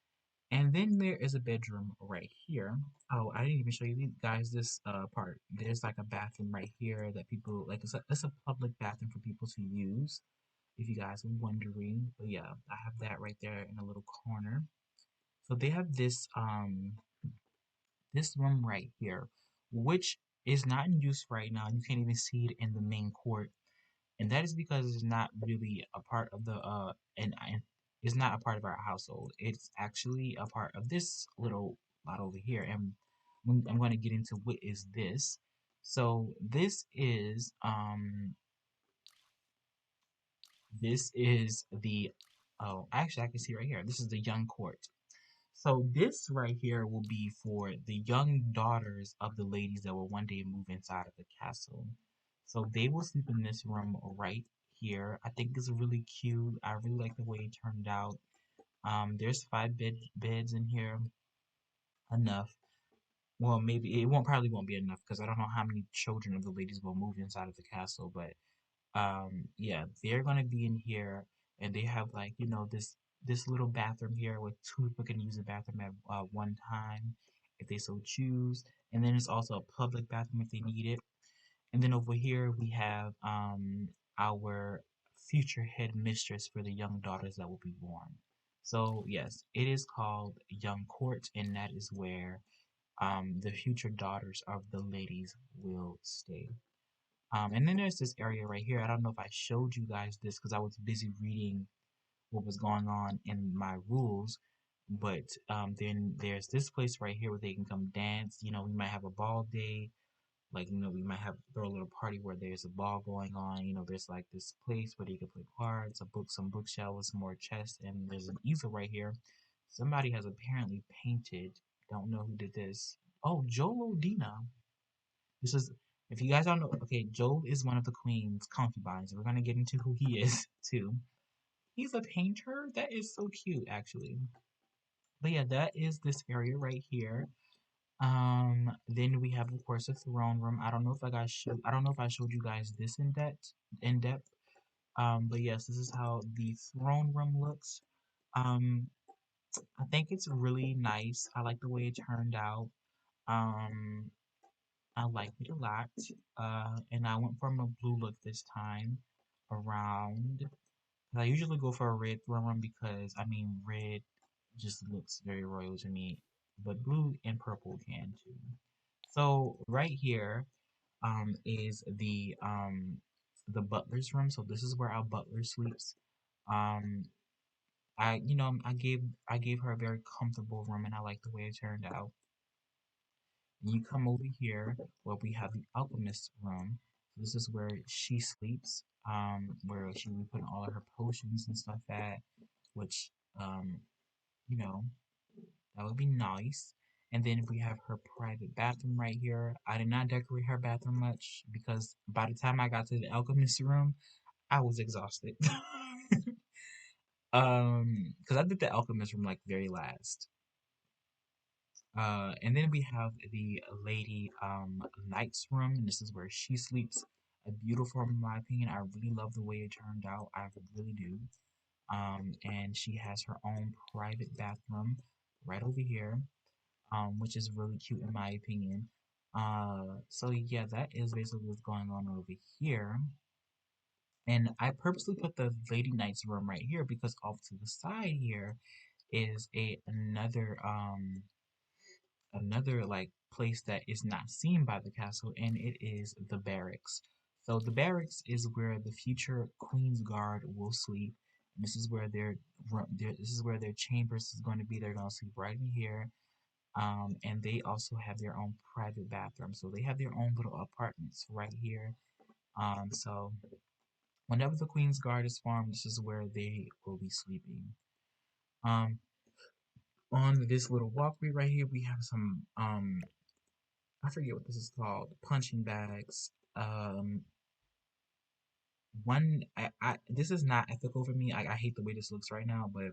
And then there is a bedroom right here. Oh, I didn't even show you guys this part. There's like a bathroom right here that people like. It's a public bathroom for people to use, if you guys are wondering. But yeah, I have that right there in a little corner. So they have this room right here, which is not in use right now. You can't even see it in the main court, and that is because it's not really a part of the and it's not a part of our household. It's actually a part of this little lot over here, and I'm going to get into what is this. So this is the oh, actually I can see right here. This is the young court. So this right here will be for the young daughters of the ladies that will one day move inside of the castle. So they will sleep in this room right here. I think it's really cute. I really like the way it turned out. There's five beds in here, enough. Well, maybe it won't be enough because I don't know how many children of the ladies will move inside of the castle, but yeah, they're gonna be in here, and they have like this little bathroom here where two people can use the bathroom at one time if they so choose. And then it's also a public bathroom if they need it. And then over here we have our future head mistress for the young daughters that will be born. So yes, it is called Young Court, and that is where the future daughters of the ladies will stay. And then there's this area right here. I don't know if I showed you guys this because I was busy reading what was going on in my rules. But then there's this place right here where they can come dance. We might have a ball day. Like, we might have throw a little party where there's a ball going on. There's like this place where you can play cards, a book, some bookshelves, some more chests, and there's an easel right here. Somebody has apparently painted. Don't know who did this. Oh, Joel Dina. This is, if you guys don't know, okay, Job is one of the queen's concubines. We're gonna get into who he is too. He's a painter. That is so cute, actually. But yeah, that is this area right here. Then we have, of course, a throne room. I don't know if I showed you guys this in depth. But yes, this is how the throne room looks. Um, I think it's really nice. I like the way it turned out. Um, I like it a lot. And I went from a blue look this time around. I usually go for a red throne because I mean red just looks very royal to me, but blue and purple can too. So right here is the butler's room. So this is where our butler sleeps. Um I gave her a very comfortable room, and I like the way it turned out. You come over here where we have the alchemist room. So this is where she sleeps, where she will be putting all of her potions and stuff at, which, um, you know, that would be nice. And then we have her private bathroom right here. I did not decorate her bathroom much because by the time I got to the alchemist room, I was exhausted. Because I did the alchemist room like very last. And then we have the lady knight's room, and this is where she sleeps. A beautiful room, in my opinion. I really love the way it turned out. I really do. And she has her own private bathroom right over here, which is really cute in my opinion. So yeah, that is basically what's going on over here. And I purposely put the lady knight's room right here because off to the side here is another like place that is not seen by the castle, and it is the barracks. So the barracks is where the future Queen's Guard will sleep. And this is where this is where their chambers is going to be. They're going to sleep right in here. And they also have their own private bathroom. So they have their own little apartments right here. So whenever the Queen's Guard is formed, this is where they will be sleeping. Um, on this little walkway right here, we have some I forget what this is called, punching bags. One I this is not ethical for me. I hate the way this looks right now, but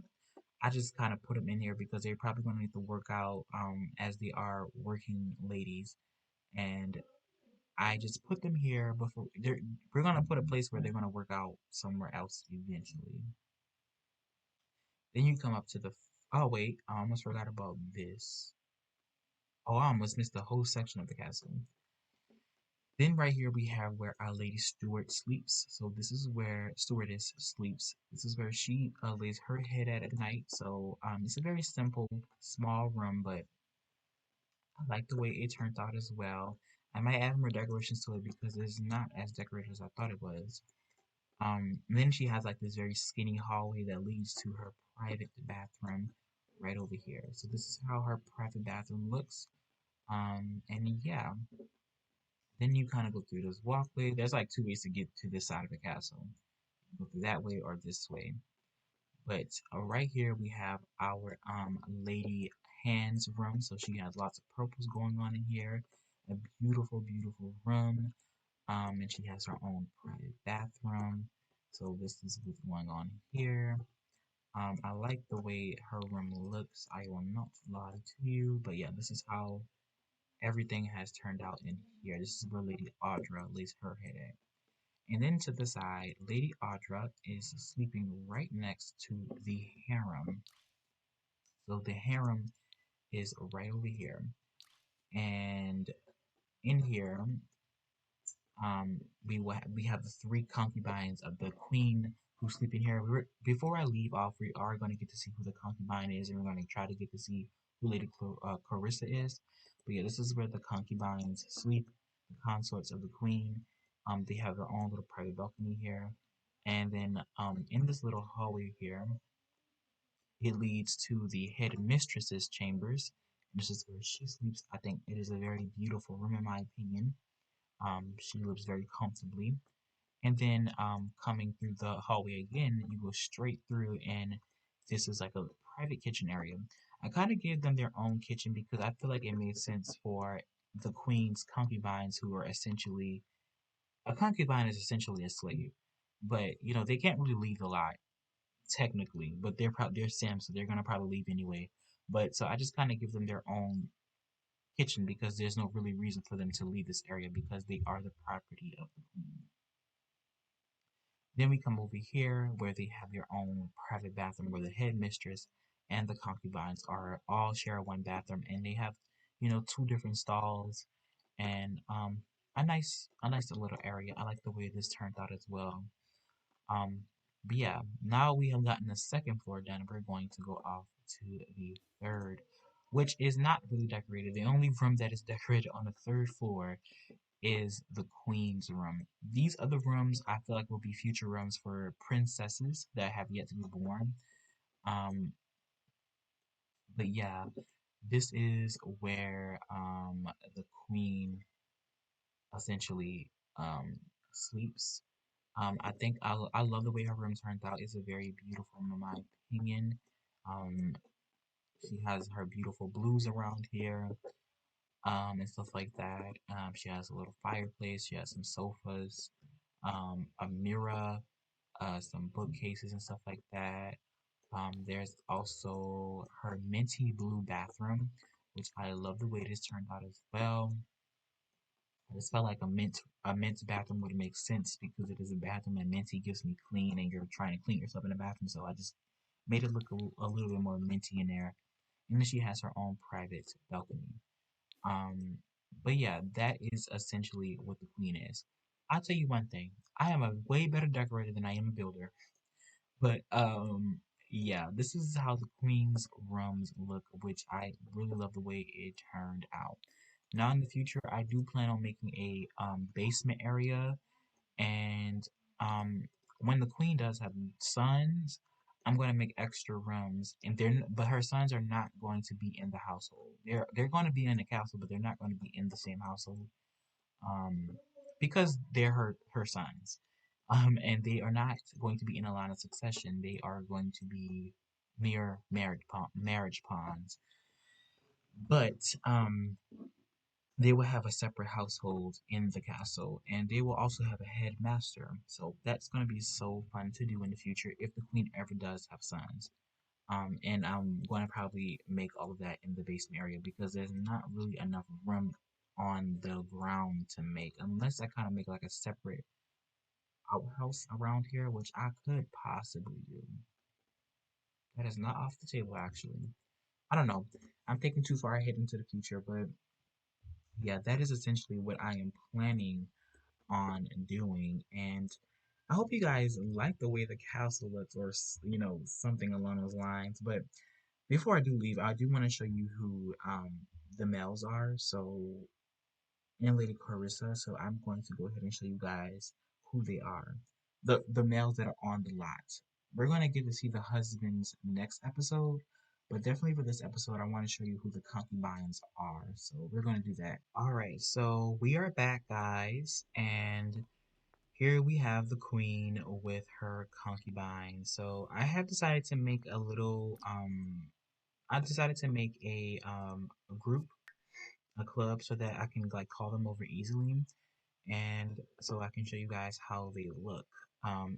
I just kind of put them in here because they're probably going to need to work out as they are working ladies, and I just put them here before we're gonna put a place where they're gonna work out somewhere else eventually. Then you come up to the oh wait, I almost forgot about this. Oh, I almost missed the whole section of the castle. Then right here we have where Our Lady Steward sleeps. So this is where Stewardess sleeps. This is where she lays her head at night. So it's a very simple, small room, but I like the way it turned out as well. I might add more decorations to it because it's not as decorated as I thought it was. Then she has like this very skinny hallway that leads to her private bathroom right over here. So this is how her private bathroom looks. And yeah, then you kind of go through this walkway. There's like two ways to get to this side of the castle. Go through that way or this way. But right here we have our Lady Hands room. So she has lots of purples going on in here. A beautiful, beautiful room. And she has her own private bathroom. So this is what's going on here. I like the way her room looks. I will not lie to you, but yeah, this is how everything has turned out in here. This is where Lady Audra lays her head at. And then to the side, Lady Audra is sleeping right next to the harem. So the harem is right over here. And in here, we have the three concubines of the queen who sleep in here. Before I leave off, we are going to get to see who the concubine is, and we're going to try to get to see who Lady Clarissa is. But yeah, this is where the concubines sleep, the consorts of the queen. They have their own little private balcony here, and then in this little hallway here, it leads to the head mistress's chambers. This is where she sleeps. I think it is a very beautiful room, in my opinion. She lives very comfortably. And then coming through the hallway again, you go straight through, and this is like a private kitchen area. I kind of gave them their own kitchen because I feel like it made sense for the queen's concubines, who are essentially a concubine is essentially a slave, but you know they can't really leave a lot technically, but they're Sims, so they're gonna probably leave anyway. But so I just kind of give them their own kitchen because there's no really reason for them to leave this area because they are the property of the queen. Then we come over here where they have their own private bathroom where the headmistress and the concubines are all share one bathroom, and they have, you know, two different stalls and a nice little area. I like the way this turned out as well. Um but yeah, now we have gotten the second floor done. We're going to go off to the third, which is not really decorated. The only room that is decorated on the third floor is the queen's room. These other rooms I feel like will be future rooms for princesses that have yet to be born. Um, but yeah, this is where the queen essentially sleeps. I think I love the way her room turned out. It's a very beautiful room in my opinion. Um, She has her beautiful blues around here, and stuff like that. She has a little fireplace. She has some sofas, a mirror, some bookcases and stuff like that. There's also her minty blue bathroom, which I love the way it is turned out as well. I just felt like a mint bathroom would make sense because it is a bathroom and minty gives me clean and you're trying to clean yourself in a bathroom, so I just made it look a little bit more minty in there. And then she has her own private balcony. Um, but yeah, that is essentially what the queen is. I'll tell you one thing. I am a way better decorator than I am a builder. But yeah, this is how the queen's rooms look, which I really love the way it turned out. Now in the future, I do plan on making a basement area, and um when the queen does have sons, I'm going to make extra rooms, and but her sons are not going to be in the household. They're going to be in the castle, but they're not going to be in the same household um, because they're her sons, and they are not going to be in a line of succession. They are going to be mere marriage pawns, but they will have a separate household in the castle, and they will also have a headmaster. So that's going to be so fun to do in the future if the queen ever does have sons. And I'm going to probably make all of that in the basement area because there's not really enough room on the ground to make, unless I kind of make like a separate outhouse around here, which I could possibly do. That is not off the table, actually. I don't know. I'm thinking too far ahead into the future, but yeah, that is essentially what I am planning on doing. And I hope you guys like the way the castle looks, or something along those lines. But before I do leave, I do want to show you who the males are. So, and Lady Carissa. So I'm going to go ahead and show you guys who they are. The males that are on the lot. We're going to get to see the husbands next episode, but definitely for this episode, I want to show you who the concubines are. So we're going to do that. All right, so we are back, guys, and here we have the queen with her concubine. So I have decided to make a little I decided to make a group, a club, so that I can like call them over easily, and so I can show you guys how they look.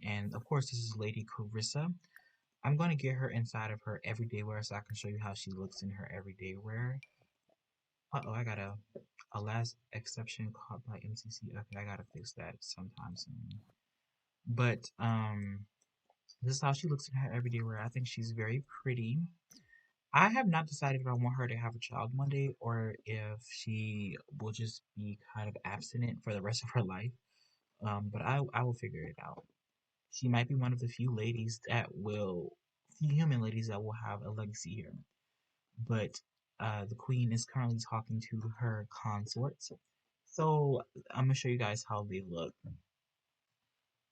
And of course, this is Lady Carissa. I'm gonna get her inside of her everyday wear so I can show you how she looks in her everyday wear. Uh-oh, I got a last exception caught by MCC. Okay, I gotta fix that sometime soon. But this is how she looks in her everyday wear. I think she's very pretty. I have not decided if I want her to have a child one day or if she will just be kind of abstinent for the rest of her life. But I will figure it out. She might be one of the few human ladies that will have a legacy here. But the queen is currently talking to her consorts. So I'm gonna show you guys how they look.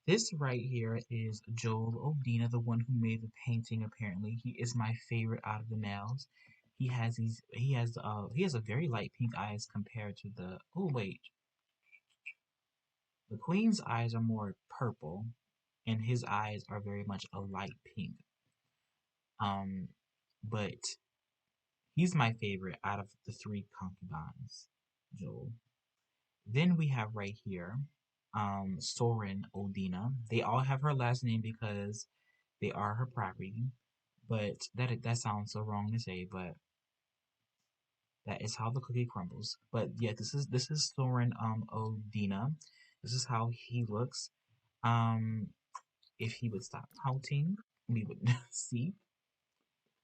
This right here is Joel Obdina, the one who made the painting. Apparently, he is my favorite out of the males. He has a very light pink eyes compared to the. Oh wait, the queen's eyes are more purple, and his eyes are very much a light pink. Um, but he's my favorite out of the three concubines, Joel. Then we have right here, Soren Odina. They all have her last name because they are her property. But that sounds so wrong to say, but that is how the cookie crumbles. But yeah, this is Soren Odina. This is how he looks. Um, if he would stop counting, we would see.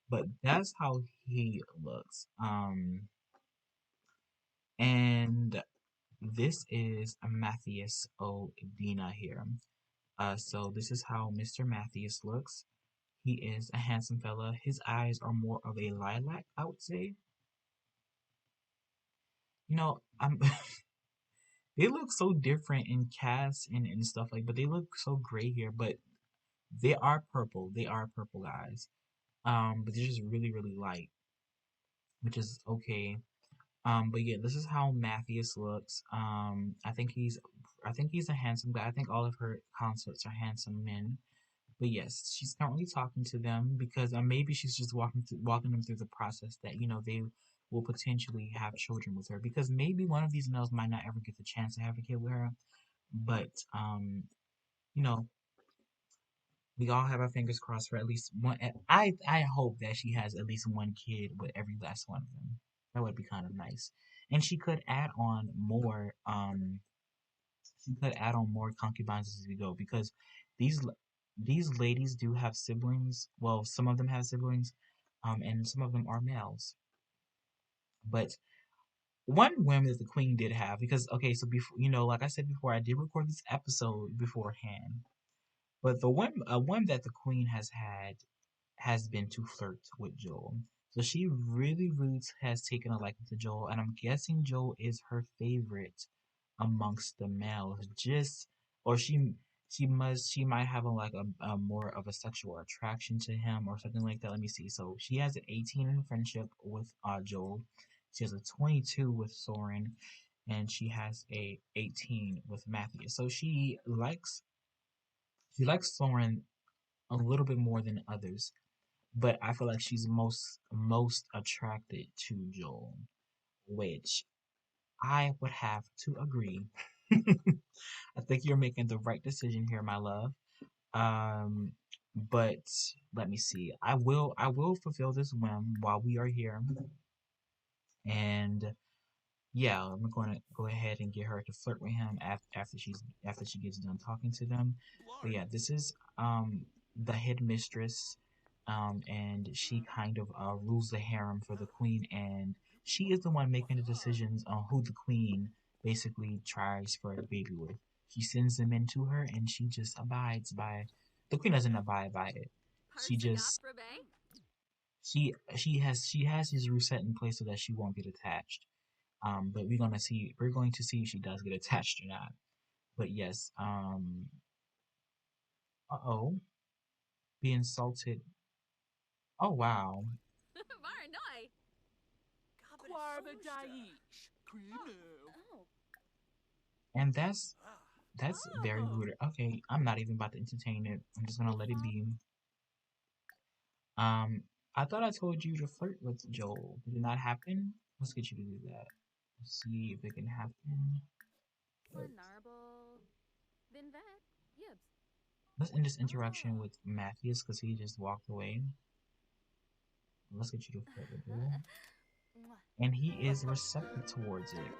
But that's how he looks. And this is Matthias Odina here. So this is how Mr. Matthias looks. He is a handsome fella. His eyes are more of a lilac, I would say. I'm they look so different in cast and stuff like, but they look so gray here. But they are purple. They are purple guys. But they're just really, really light, which is okay. But yeah, this is how Matthias looks. I think he's a handsome guy. I think all of her consorts are handsome men. But yes, she's currently talking to them because maybe she's just walking them through the process that they will potentially have children with her because maybe one of these males might not ever get the chance to have a kid with her. But you know, we all have our fingers crossed for at least one. I hope that she has at least one kid with every last one of them. That would be kind of nice, and she could add on more concubines as we go because these these ladies do have siblings. Well, some of them have siblings, and some of them are males. But one whim that the queen did have, because okay, so before like I said before, I did record this episode beforehand. But the one that the queen has had has been to flirt with Joel. So she really, really has taken a liking to Joel, and I'm guessing Joel is her favorite amongst the males. Or she might have a more of a sexual attraction to him or something like that. Let me see. So she has an 18 in friendship with Joel. She has a 22 with Soren, and she has a 18 with Matthew. So she likes Soren a little bit more than others, but I feel like she's most attracted to Joel, which I would have to agree. I think you're making the right decision here, my love. Um, but let me see. I will fulfill this whim while we are here, and yeah, I'm going to go ahead and get her to flirt with him after she gets done talking to them. But yeah, this is the headmistress, and she kind of rules the harem for the queen, and she is the one making the decisions on who the queen basically tries for a baby with. She sends them in to her, and she just abides by. The queen doesn't abide by it. She just she has his rule set in place so that she won't get attached. But we're going to see if she does get attached or not. But yes, uh-oh, be insulted. Oh wow. And that's very rude. Okay, I'm not even about to entertain it. I'm just gonna let it be. Um, I thought I told you to flirt with Joel. Did it not happen? Let's get you to do that. Let's see if it can happen. But let's end this interaction with Matthias because he just walked away. Let's get you to flirt with Joel. And he is receptive towards it.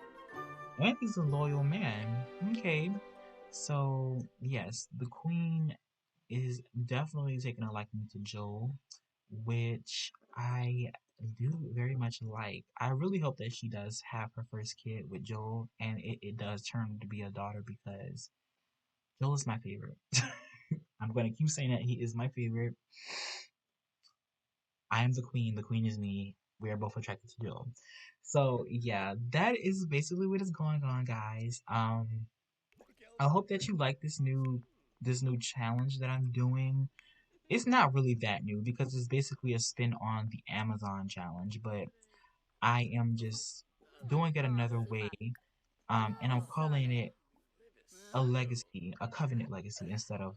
And he's a loyal man. Okay. So, yes, the queen is definitely taking a liking to Joel, which I do very much like. I really hope that she does have her first kid with Joel and it does turn to be a daughter because Joel is my favorite. I'm going to keep saying that he is my favorite. I am the queen. The queen is me. We are both attracted to Joel. So yeah, that is basically what is going on, guys. I hope that you like this new challenge that I'm doing. It's not really that new because it's basically a spin on the Amazon challenge, but I am just doing it another way. And I'm calling it a legacy, a covenant legacy instead of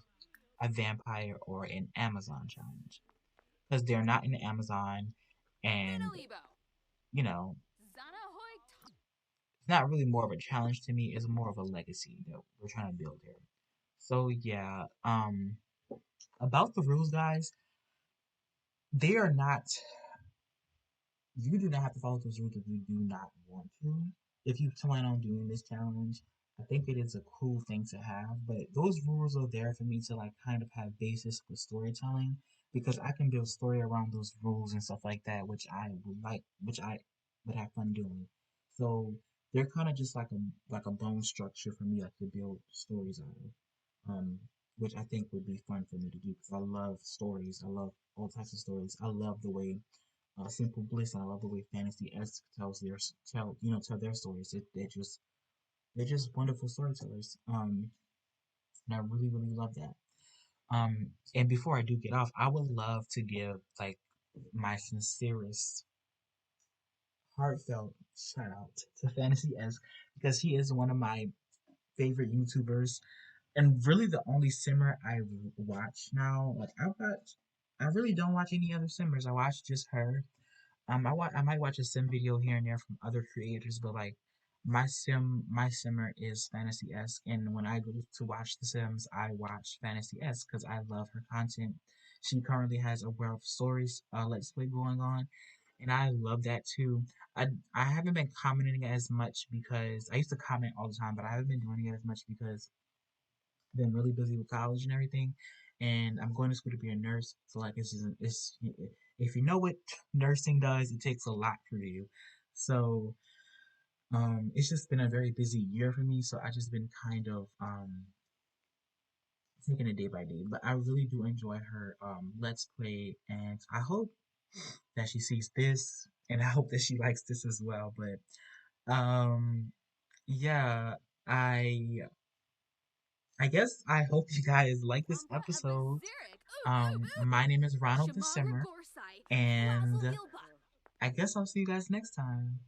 a vampire or an Amazon challenge because they're not in the Amazon, and you know it's not really more of a challenge to me. It's more of a legacy that we're trying to build here. So yeah, about the rules, guys, they are not. You do not have to follow those rules if you do not want to. If you plan on doing this challenge, I think it is a cool thing to have. But those rules are there for me to like kind of have basis with storytelling because I can build story around those rules and stuff like that, which I would have fun doing. So they're kind of just like a bone structure for me, like to build stories out of. Which I think would be fun for me to do because I love stories. I love all types of stories. I love the way Simple Bliss, and I love the way Fantasy S tell their stories. They're just wonderful storytellers. And I really really love that. And before I do get off, I would love to give like my sincerest, heartfelt shout out to Fantasy S because he is one of my favorite YouTubers. and really the only simmer I watch now. Like I really don't watch any other simmers. I watch just her. I might watch a sim video here and there from other creators, but like my simmer is Fantasy esque, and when I go to watch the Sims, I watch Fantasy esque because I love her content. She currently has a World of Stories Let's Play going on, and I love that too. I haven't been commenting as much because I used to comment all the time, but I haven't been doing it as much because I've been really busy with college and everything, and I'm going to school to be a nurse. So like it's if you know what nursing does, it takes a lot for you. So it's just been a very busy year for me. So I just been kind of taking it day by day. But I really do enjoy her let's play, and I hope that she sees this, and I hope that she likes this as well. But yeah, I I guess I hope you guys like this Grumpa episode. Ebazirik. Ooh, ooh, My name is ooh. Ronald the Shamara Simmer, Gorsai. and Flazzle Gilba. I guess I'll see you guys next time.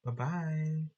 Bye bye.